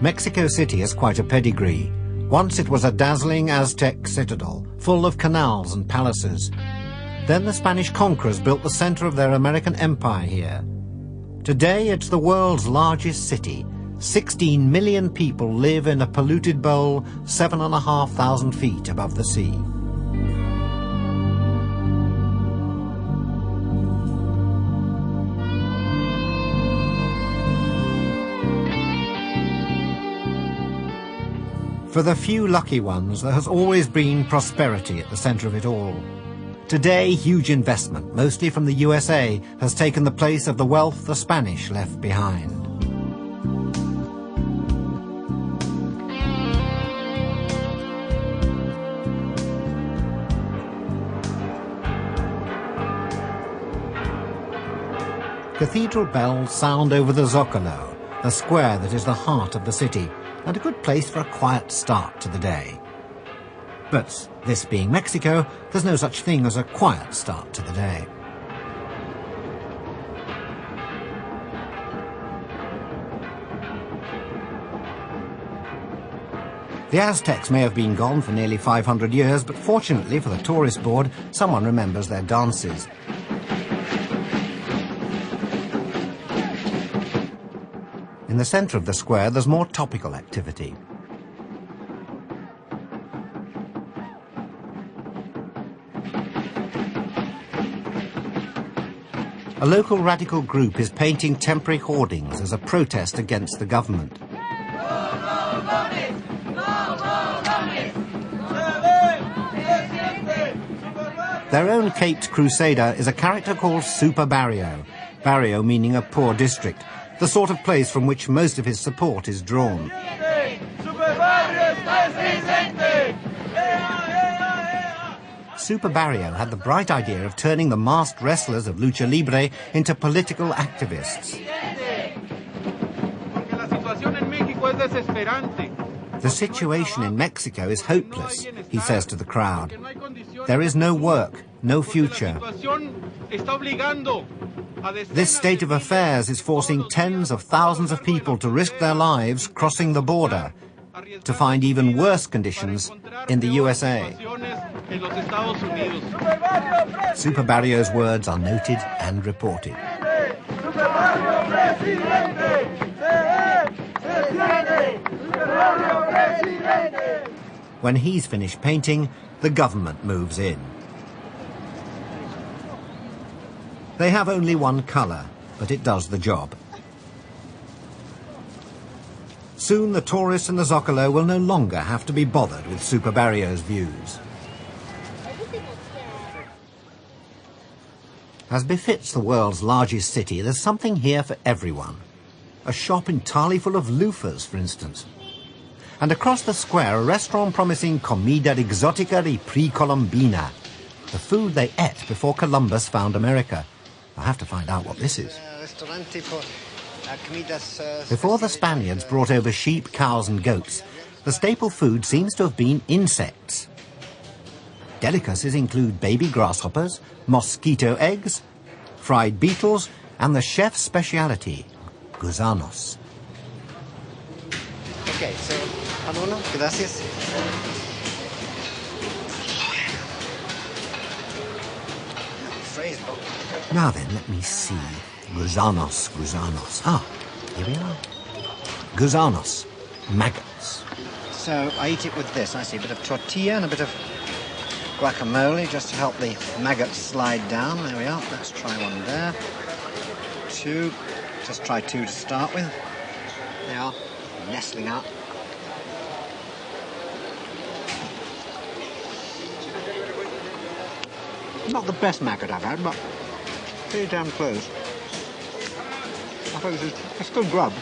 Mexico City has quite a pedigree. Once it was a dazzling Aztec citadel, full of canals and palaces. Then the Spanish conquerors built the center of their American empire here. Today it's the world's largest city. 16 million people live in a polluted bowl 7,500 feet above the sea. For the few lucky ones, there has always been prosperity at the center of it all. Today, huge investment, mostly from the USA, has taken the place of the wealth the Spanish left behind. Cathedral bells sound over the Zocalo, the square that is the heart of the city, and a good place for a quiet start to the day. But this being Mexico, there's no such thing as a quiet start to the day. The Aztecs may have been gone for nearly 500 years, but fortunately for the tourist board, someone remembers their dances. In the centre of the square, there's more topical activity. A local radical group is painting temporary hoardings as a protest against the government. Their own caped crusader is a character called Super Barrio, Barrio meaning a poor district, the sort of place from which most of his support is drawn. Super Barrio had the bright idea of turning the masked wrestlers of lucha libre into political activists. The situation in Mexico is hopeless, he says to the crowd. There is no work, no future. This state of affairs is forcing tens of thousands of people to risk their lives crossing the border to find even worse conditions in the USA. Super Barrio's words are noted and reported. When he's finished painting, the government moves in. They have only one colour, but it does the job. Soon the tourists in the Zocalo will no longer have to be bothered with Super Barrio's views. As befits the world's largest city, there's something here for everyone. A shop entirely full of loofahs, for instance. And across the square, a restaurant promising comida exotica y pre-colombina, the food they ate before Columbus found America. I have to find out what this is. Before the Spaniards brought over sheep, cows and goats, the staple food seems to have been insects. Delicacies include baby grasshoppers, mosquito eggs, fried beetles, and the chef's speciality, gusanos. Okay, so, uno, gracias. Now then, let me see. Gusanos. Ah, here we are. Gusanos, maggots. So I eat it with this. I see a bit of tortilla and a bit of guacamole just to help the maggots slide down. There we are. Let's try one there. Two. Just try two to start with. They are nestling up. Not the best maggot I've had, but pretty damn close. I suppose it's good grub.